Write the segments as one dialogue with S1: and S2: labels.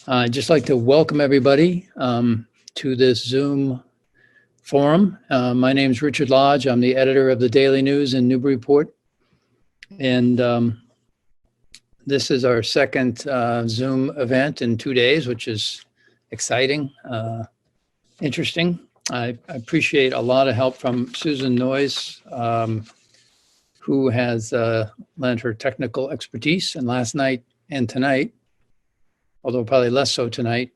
S1: I'd just like to welcome everybody to this Zoom forum. My name is Richard Lodge. I'm the editor of the Daily News in Newburyport. And this is our second Zoom event in 2 days, which is exciting, interesting. I appreciate a lot of help from Susan Noyes, who has lent her technical expertise. And last night and tonight, although probably less so tonight,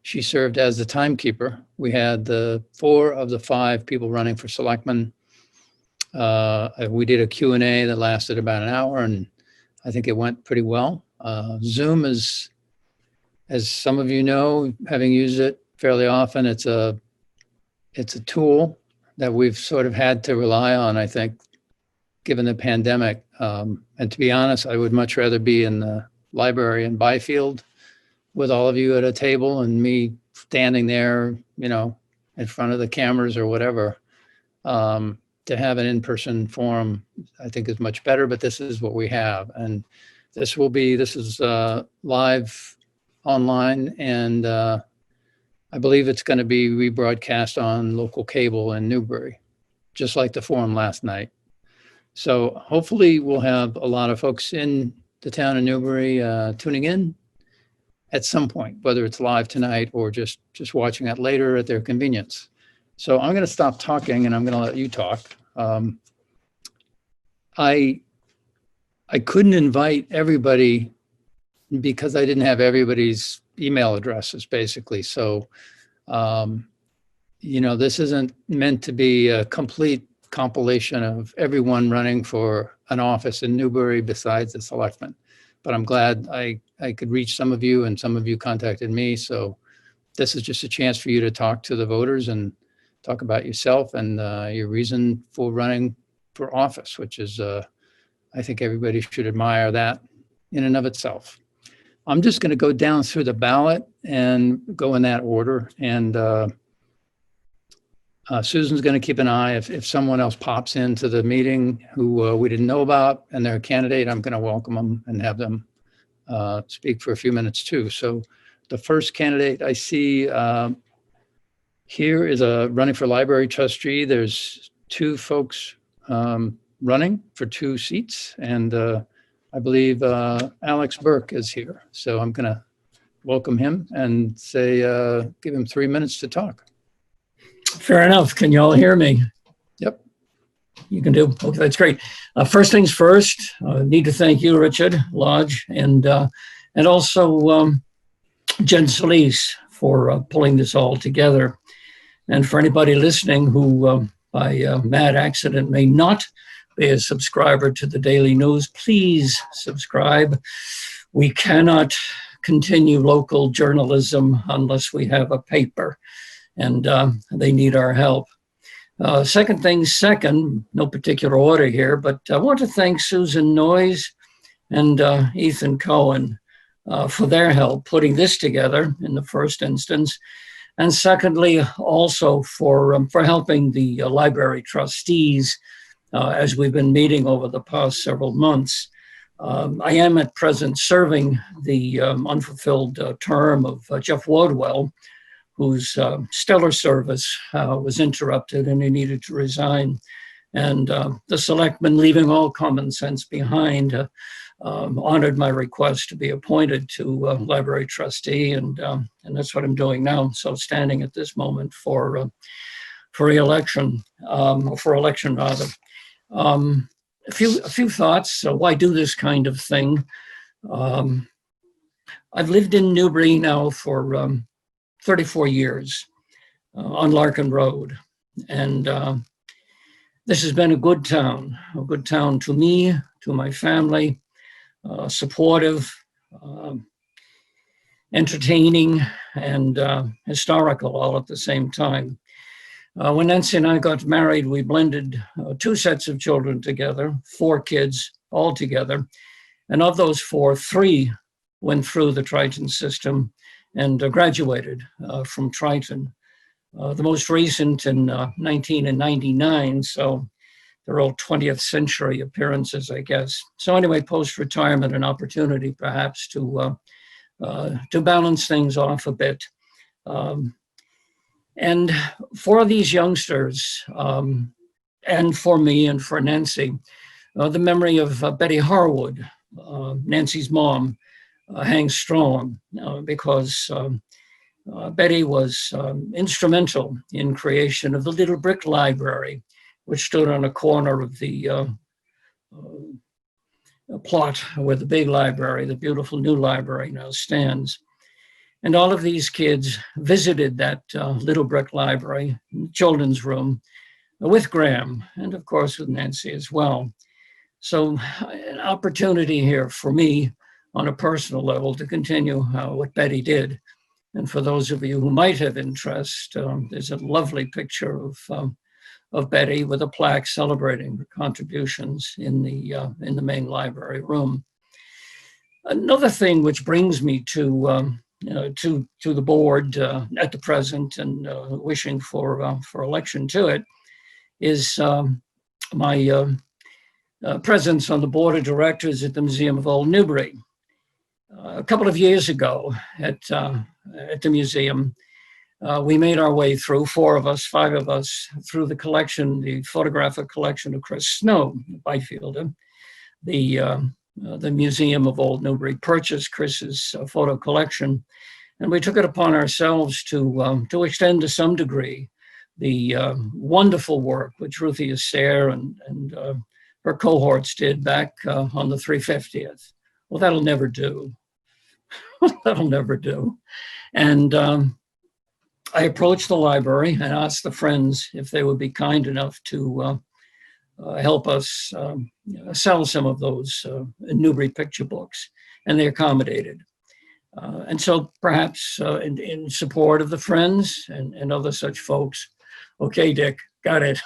S1: she served as the timekeeper. We had the 4 of the 5 people running for selectman. We did a Q&A that lasted about an hour, and I think it went pretty well. Zoom is, as some of you know, having used it fairly often, it's a tool that we've sort of had to rely on, I think, given the pandemic. And to be honest, I would much rather be in the library in Byfield with all of you at a table and me standing there, in front of the cameras or whatever. To have an in-person forum, I think is much better, but this is what we have. And this is live online, and I believe it's going to be rebroadcast on local cable in Newbury, just like the forum last night. So hopefully we'll have a lot of folks in the town of Newbury tuning in at some point, whether it's live tonight or just watching it later at their convenience. So I'm going to stop talking and I'm going to let you talk. I couldn't invite everybody because I didn't have everybody's email addresses, basically. So, this isn't meant to be a complete compilation of everyone running for an office in Newbury besides the selectmen. But I'm glad I could reach some of you, and some of you contacted me. So this is just a chance for you to talk to the voters and talk about yourself and your reason for running for office, which is, I think everybody should admire that in and of itself. I'm just going to go down through the ballot and go in that order. And Susan's going to keep an eye. If someone else pops into the meeting who we didn't know about and they're a candidate, I'm going to welcome them and have them speak for a few minutes too. So the first candidate I see here is running for library trustee. There's 2 folks running for 2 seats, and I believe Alex Burke is here. So I'm going to welcome him and say, give him 3 minutes to talk.
S2: Fair enough. Can you all hear me?
S1: Yep.
S2: You can do. Okay, that's great. First things first, need to thank you, Richard Lodge, and also Jen Solis for pulling this all together. And for anybody listening who by mad accident may not be a subscriber to the Daily News, please subscribe. We cannot continue local journalism unless we have a paper, and they need our help. Second things second, no particular order here, but I want to thank Susan Noyes and Ethan Cohen for their help putting this together in the first instance. And secondly, also for helping the library trustees as we've been meeting over the past several months. I am at present serving the unfulfilled term of Jeff Wardwell, whose stellar service was interrupted and he needed to resign. And the selectmen, leaving all common sense behind, honored my request to be appointed to library trustee, and that's what I'm doing now. So standing at this moment for re-election, or for election rather. A few thoughts. So why do this kind of thing? I've lived in Newbury now for 34 years on Larkin Road, and this has been a good town to me, to my family. Supportive, entertaining, and historical all at the same time. When Nancy and I got married, we blended 2 sets of children together, 4 kids all together. And of those 4, 3 went through the Triton system and graduated from Triton. The most recent in 1999, so they're all 20th century appearances, I guess. So anyway, post-retirement, an opportunity perhaps to to balance things off a bit. And for these youngsters, and for me and for Nancy, the memory of Betty Harwood, Nancy's mom, hangs strong because Betty was instrumental in creation of the Little Brick Library, which stood on a corner of the plot where the big library, the beautiful new library, now stands. And all of these kids visited that Little Brick Library, children's room, with Graham, and of course with Nancy as well. So an opportunity here for me on a personal level to continue what Betty did. And for those of you who might have interest, there's a lovely picture of Betty with a plaque celebrating her contributions in the main library room. Another thing which brings me to the board at the present and wishing for election to it is my presence on the board of directors at the Museum of Old Newbury. A couple of years ago at the museum, we made our way through, five of us, through the collection, the photographic collection of Chris Snow, Byfielder. The Museum of Old Newbury purchased Chris's photo collection, and we took it upon ourselves to extend to some degree the wonderful work which Ruthie Astaire and her cohorts did back on the 350th. Well, that'll never do. That'll never do. And I approached the library and asked the friends if they would be kind enough to help us sell some of those Newbury picture books, and they accommodated. And so perhaps in support of the friends and other such folks, okay, Dick, got it.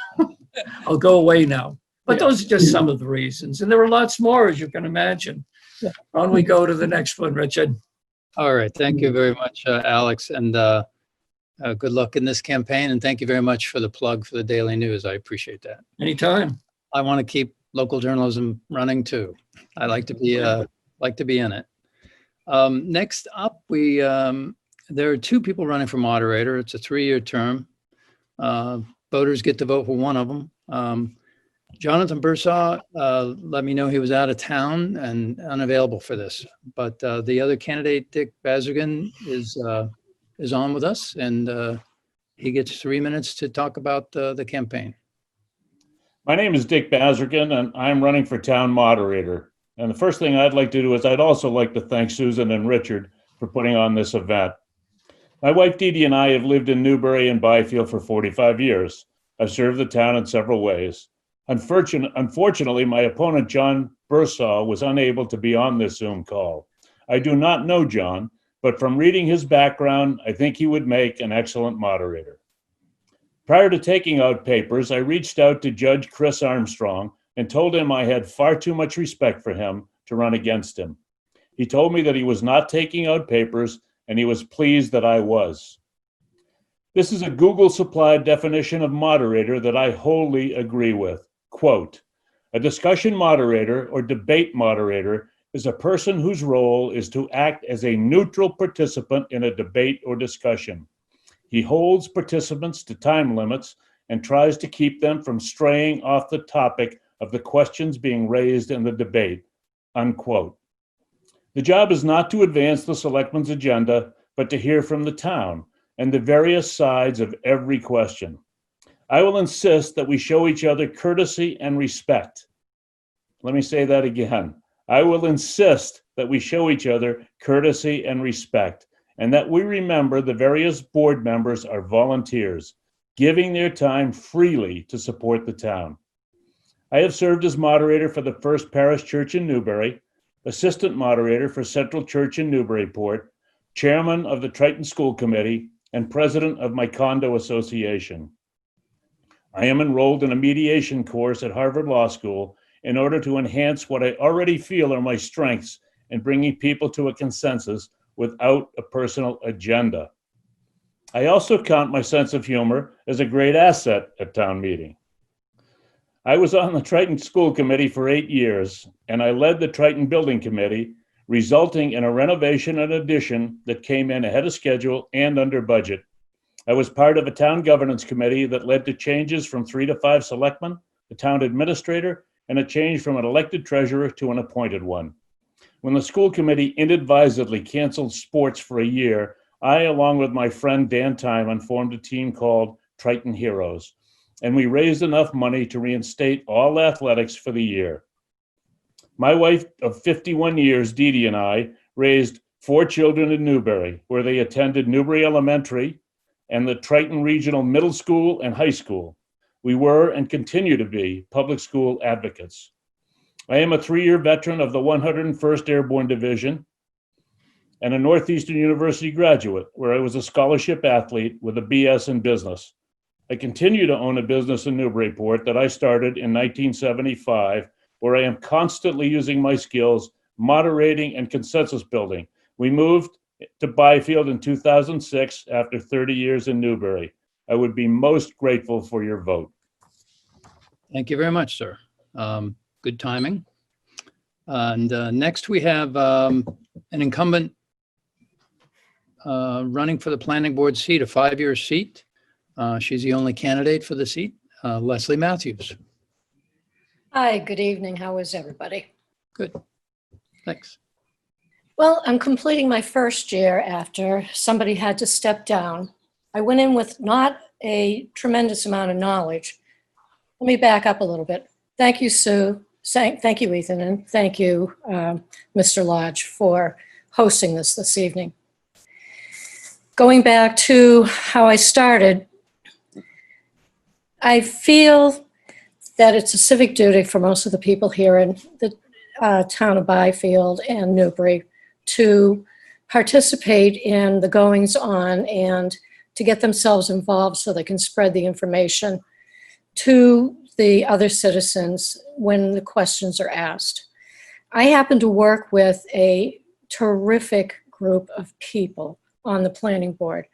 S2: I'll go away now. But those are just some of the reasons. And there are lots more, as you can imagine.
S1: Yeah.
S2: On we go to the next one, Richard.
S1: All right. Thank you very much, Alex. And good luck in this campaign. And thank you very much for the plug for the Daily News. I appreciate that.
S2: Anytime.
S1: I want to keep local journalism running too. I like to be in it. Next up, there are two people running for moderator. It's a 3-year term. Voters get to vote for one of them. Jonathan Bursaw let me know he was out of town and unavailable for this. But the other candidate, Dick Bazirgan, is on with us, and he gets 3 minutes to talk about the campaign.
S3: My name is Dick Bazirgan, and I'm running for town moderator. And the first thing I'd like to do is I'd also like to thank Susan and Richard for putting on this event. My wife Dee Dee and I have lived in Newbury and Byfield for 45 years. I've served the town in several ways. Unfortunately, my opponent, John Bursaw, was unable to be on this Zoom call. I do not know John, but from reading his background, I think he would make an excellent moderator. Prior to taking out papers, I reached out to Judge Chris Armstrong and told him I had far too much respect for him to run against him. He told me that he was not taking out papers, and he was pleased that I was. This is a Google-supplied definition of moderator that I wholly agree with. Quote, a discussion moderator or debate moderator is a person whose role is to act as a neutral participant in a debate or discussion. He holds participants to time limits and tries to keep them from straying off the topic of the questions being raised in the debate, unquote. The job is not to advance the selectmen's agenda, but to hear from the town and the various sides of every question. I will insist that we show each other courtesy and respect. Let me say that again. I will insist that we show each other courtesy and respect, and that we remember the various board members are volunteers, giving their time freely to support the town. I have served as moderator for the First Parish Church in Newbury, assistant moderator for Central Church in Newburyport, chairman of the Triton School Committee, and president of my condo association. I am enrolled in a mediation course at Harvard Law School in order to enhance what I already feel are my strengths in bringing people to a consensus without a personal agenda. I also count my sense of humor as a great asset at town meeting. I was on the Triton School Committee for 8 years, and I led the Triton Building Committee, resulting in a renovation and addition that came in ahead of schedule and under budget. I was part of a town governance committee that led to changes from 3 to 5 selectmen, the town administrator, and a change from an elected treasurer to an appointed one. When the school committee inadvisedly canceled sports for a year, I, along with my friend Dan Timon, formed a team called Triton Heroes, and we raised enough money to reinstate all athletics for the year. My wife of 51 years, Dee Dee, and I raised 4 children in Newbury, where they attended Newbury Elementary and the Triton Regional Middle School and High School. We were and continue to be public school advocates. I am a 3-year veteran of the 101st Airborne Division and a Northeastern University graduate, where I was a scholarship athlete with a BS in business. I continue to own a business in Newburyport that I started in 1975, where I am constantly using my skills, moderating and consensus building. We moved to Byfield in 2006 after 30 years in Newbury. I would be most grateful for your vote.
S1: Thank you very much, sir. Good timing. And next we have an incumbent running for the planning board seat, a 5-year seat. She's the only candidate for the seat, Leslie Matthews.
S4: Hi, good evening. How is everybody?
S1: Good. Thanks.
S4: Well, I'm completing my first year after somebody had to step down. I went in with not a tremendous amount of knowledge. Let me back up a little bit. Thank you, Sue. Thank you, Ethan, and thank you, Mr. Lodge, for hosting this evening. Going back to how I started, I feel that it's a civic duty for most of the people here in the town of Byfield and Newbury to participate in the goings on and to get themselves involved so they can spread the information to the other citizens when the questions are asked. I happen to work with a terrific group of people on the planning board.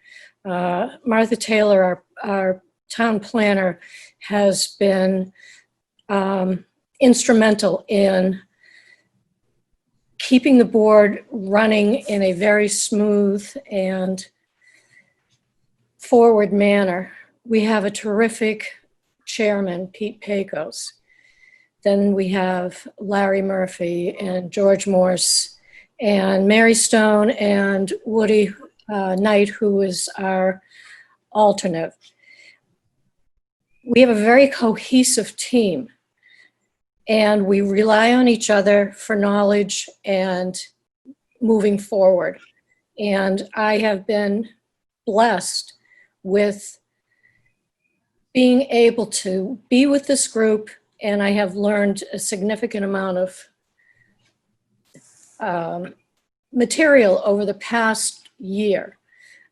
S4: Martha Taylor, our town planner, has been instrumental in keeping the board running in a very smooth and forward manner. We have a terrific chairman, Pete Pecos. Then we have Larry Murphy and George Morse and Mary Stone and Woody Knight, who is our alternate. We have a very cohesive team, and we rely on each other for knowledge and moving forward. And I have been blessed with being able to be with this group, and I have learned a significant amount of material over the past year.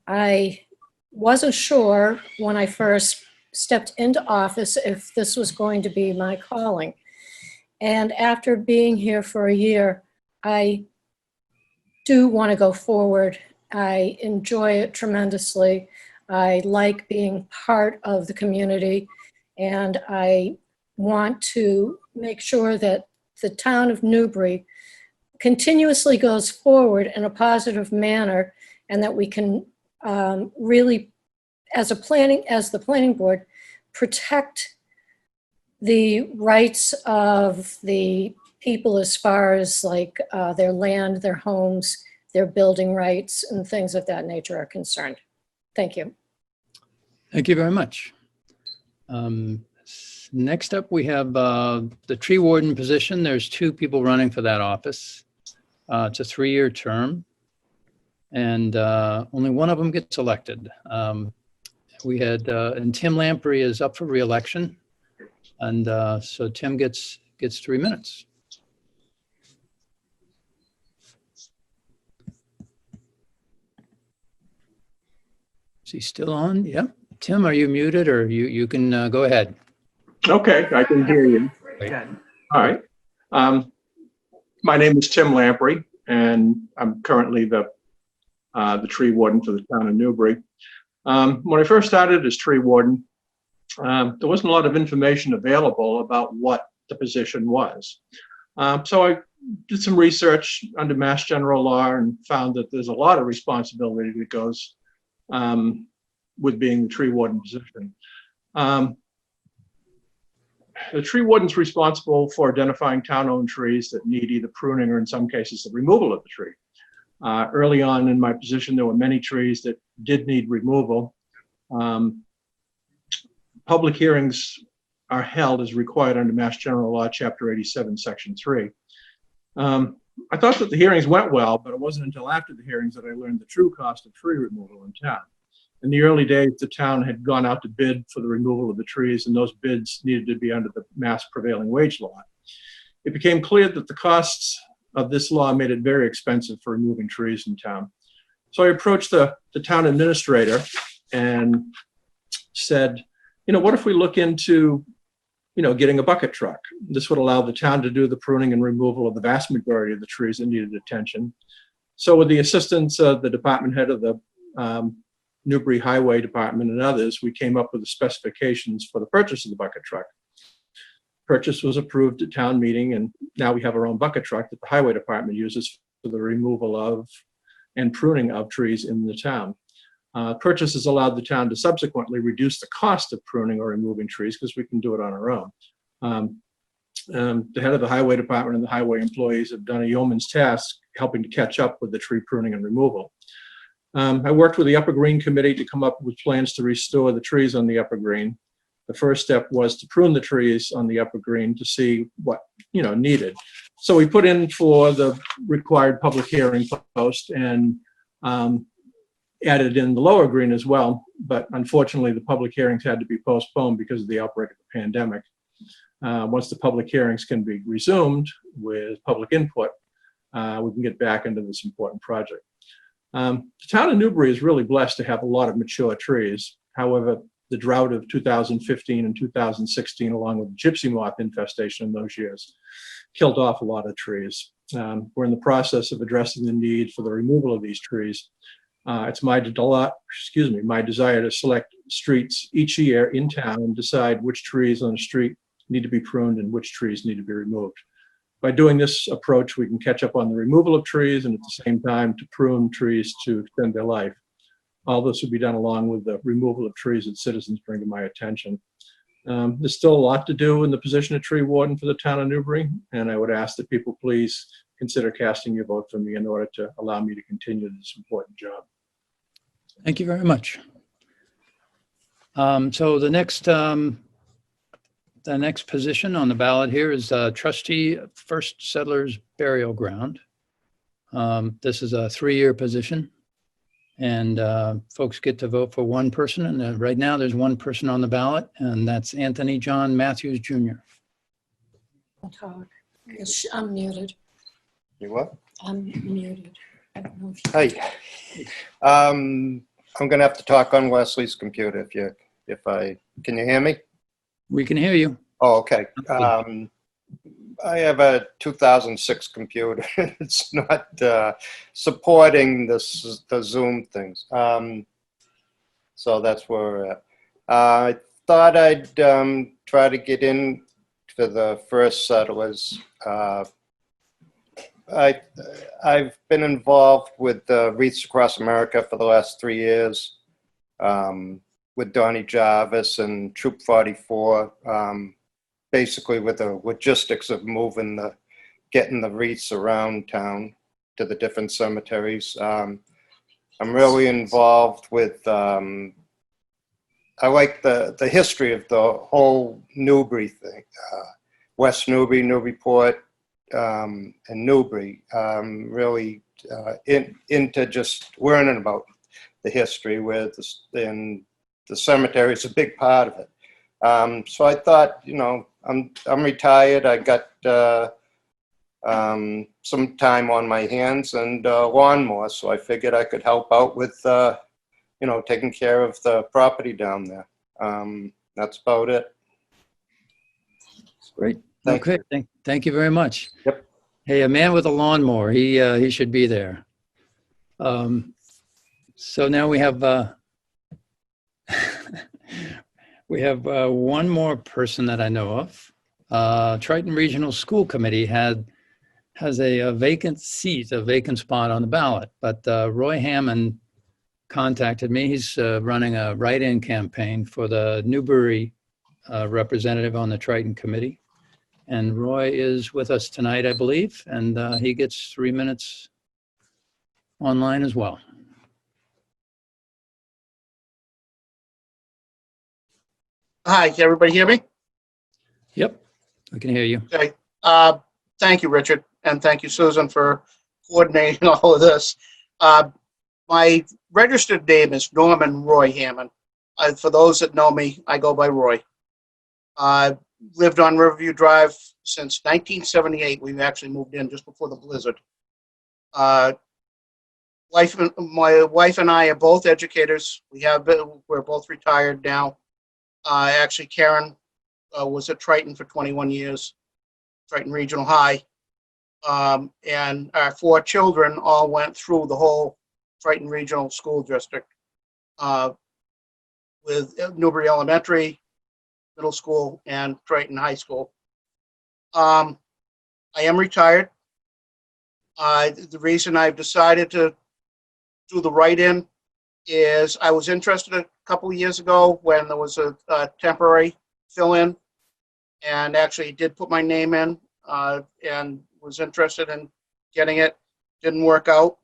S4: I wasn't sure when I first stepped into office if this was going to be my calling. And after being here for a year, I do want to go forward. I enjoy it tremendously. I like being part of the community, and I want to make sure that the town of Newbury continuously goes forward in a positive manner, and that we can really, as the planning board, protect the rights of the people as far as like their land, their homes, their building rights, and things of that nature are concerned. Thank you.
S1: Thank you very much. Next up, we have the tree warden position. There's 2 people running for that office. It's a 3-year term, and only one of them gets elected. We had, and Tim Lamprey is up for re-election, and so Tim gets 3 minutes. Is he still on? Yeah. Tim, are you muted, or you can go ahead?
S5: Okay, I can hear you.
S1: Great.
S5: All right. My name is Tim Lamprey, and I'm currently the tree warden for the town of Newbury. When I first started as tree warden, there wasn't a lot of information available about what the position was. So I did some research under Mass General Law and found that there's a lot of responsibility that goes with being the tree warden position. The tree warden's responsible for identifying town-owned trees that need either pruning or in some cases the removal of the tree. Early on in my position, there were many trees that did need removal. Public hearings are held as required under Mass General Law, Chapter 87, Section 3. I thought that the hearings went well, but it wasn't until after the hearings that I learned the true cost of tree removal in town. In the early days, the town had gone out to bid for the removal of the trees, and those bids needed to be under the Mass prevailing wage law. It became clear that the costs of this law made it very expensive for removing trees in town. So I approached the town administrator and said, what if we look into, getting a bucket truck? This would allow the town to do the pruning and removal of the vast majority of the trees that needed attention. So with the assistance of the department head of the Newbury Highway Department and others, we came up with the specifications for the purchase of the bucket truck. Purchase was approved at town meeting, and now we have our own bucket truck that the Highway Department uses for the removal of and pruning of trees in the town. Purchase has allowed the town to subsequently reduce the cost of pruning or removing trees because we can do it on our own. The head of the Highway Department and the highway employees have done a yeoman's task helping to catch up with the tree pruning and removal. I worked with the Upper Green Committee to come up with plans to restore the trees on the Upper Green. The first step was to prune the trees on the Upper Green to see what needed. So we put in for the required public hearing post and added in the Lower Green as well. But unfortunately, the public hearings had to be postponed because of the outbreak of the pandemic. Once the public hearings can be resumed with public input, we can get back into this important project. The town of Newbury is really blessed to have a lot of mature trees. However, the drought of 2015 and 2016, along with the gypsy moth infestation in those years, killed off a lot of trees. We're in the process of addressing the need for the removal of these trees. It's my desire to select streets each year in town and decide which trees on the street need to be pruned and which trees need to be removed. By doing this approach, we can catch up on the removal of trees and at the same time to prune trees to extend their life. All this will be done along with the removal of trees that citizens bring to my attention. There's still a lot to do in the position of tree warden for the town of Newbury, and I would ask that people please consider casting your vote for me in order to allow me to continue this important job.
S1: Thank you very much. So the next position on the ballot here is trustee First Settlers Burial Ground. This is a 3-year position, and folks get to vote for one person. And right now there's one person on the ballot, and that's Anthony John Matthews, Jr.
S4: I'll talk. Yes, I'm muted.
S6: You what?
S4: I'm muted. I don't know if you-
S6: Hi. I'm gonna have to talk on Wesley's computer can you hear me?
S1: We can hear you.
S6: Oh, okay. I have a 2006 computer. It's not supporting the Zoom things. So that's where we're at. I thought I'd try to get in to the First Settlers. I've been involved with Wreaths Across America for the last 3 years with Donnie Jarvis and Troop 44, basically with the logistics of getting the wreaths around town to the different cemeteries. I'm really involved with, I like the history of the whole Newbury thing, West Newbury, Newburyport, and Newbury, really into just learning about the history and the cemetery is a big part of it. So I thought, I'm retired. I got some time on my hands and lawnmower, so I figured I could help out with, taking care of the property down there. That's about it.
S1: Great.
S6: Thank
S1: Okay. Thank you very much.
S6: Yep.
S1: Hey, a man with a lawnmower. He should be there. So now we have one more person that I know of. Triton Regional School Committee has a vacant seat, a vacant spot on the ballot, but Roy Hammond contacted me. He's running a write-in campaign for the Newbury representative on the Triton Committee. And Roy is with us tonight, I believe, and he gets 3 minutes online as well.
S7: Hi, can everybody hear me?
S1: Yep, I can hear you.
S7: Okay. Thank you, Richard, and thank you, Susan, for coordinating all of this. My registered name is Norman Roy Hammond. For those that know me, I go by Roy. I've lived on Riverview Drive since 1978. We've actually moved in just before the blizzard. My wife and I are both educators. We're both retired now. Actually, Karen was at Triton for 21 years, Triton Regional High. And our 4 children all went through the whole Triton Regional School District with Newbury Elementary, Middle School, and Triton High School. I am retired. The reason I've decided to do the write-in is I was interested a couple of years ago when there was a temporary fill-in, and actually did put my name in and was interested in getting it. Didn't work out.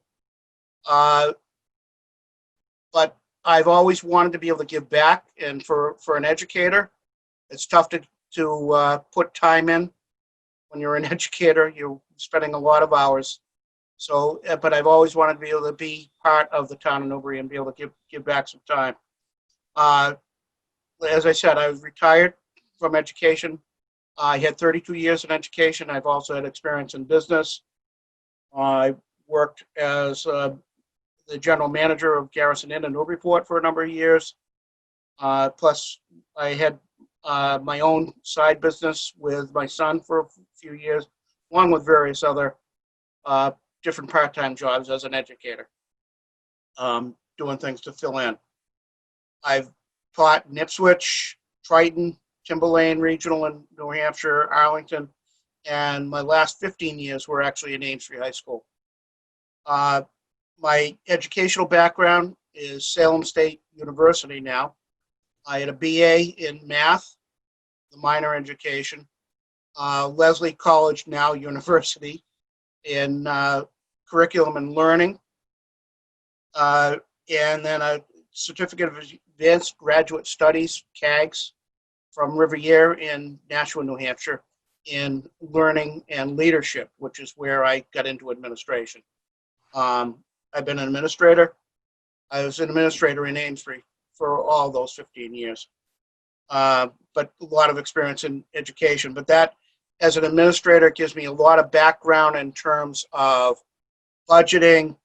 S7: But I've always wanted to be able to give back, and for an educator, it's tough to put time in. When you're an educator, you're spending a lot of hours. So, but I've always wanted to be able to be part of the town of Newbury and be able to give back some time. As I said, I was retired from education. I had 32 years in education. I've also had experience in business. I worked as the general manager of Garrison Inn in Newburyport for a number of years. Plus, I had my own side business with my son for a few years, along with various other different part-time jobs as an educator, doing things to fill in. I've taught in Ipswich, Triton, Timberlane Regional in New Hampshire, Arlington, and my last 15 years were actually in Ames Free High School. My educational background is Salem State University now. I had a BA in math, the minor in education, Leslie College now University in curriculum and learning, and then a certificate of advanced graduate studies, CAGS, from Riviere in Nashua, New Hampshire, in learning and leadership, which is where I got into administration. I've been an administrator. I was an administrator in Amesbury for all those 15 years, but a lot of experience in education. But that, as an administrator, gives me a lot of background in terms of budgeting,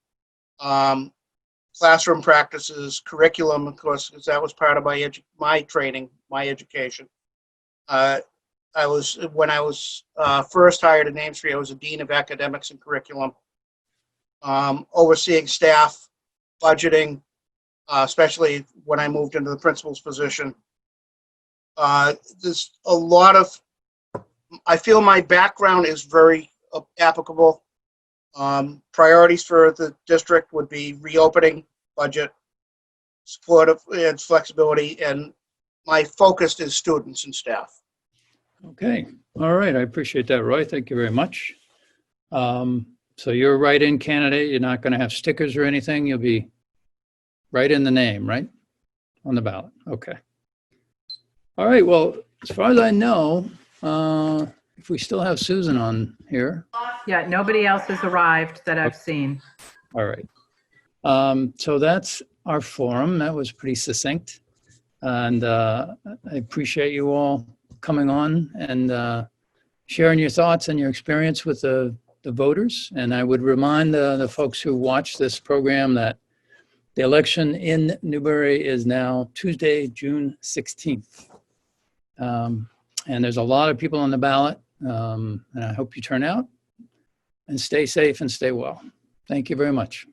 S7: classroom practices, curriculum, of course, because that was part of my training, my education. When I was first hired at Amesbury, I was a dean of academics and curriculum, overseeing staff, budgeting, especially when I moved into the principal's position. There's a lot of, I feel my background is very applicable. Priorities for the district would be reopening, budget, support and flexibility, and my focus is students and staff.
S1: Okay, all right, I appreciate that, Roy. Thank you very much. So you're a write-in candidate. You're not going to have stickers or anything. You'll be right in the name, right? On the ballot. Okay. All right, well, as far as I know, if we still have Susan on here.
S8: Yeah, nobody else has arrived that I've seen.
S1: All right. So that's our forum. That was pretty succinct. And I appreciate you all coming on and sharing your thoughts and your experience with the voters. And I would remind the folks who watch this program that the election in Newbury is now Tuesday, June 16th. And there's a lot of people on the ballot. And I hope you turn out and stay safe and stay well. Thank you very much.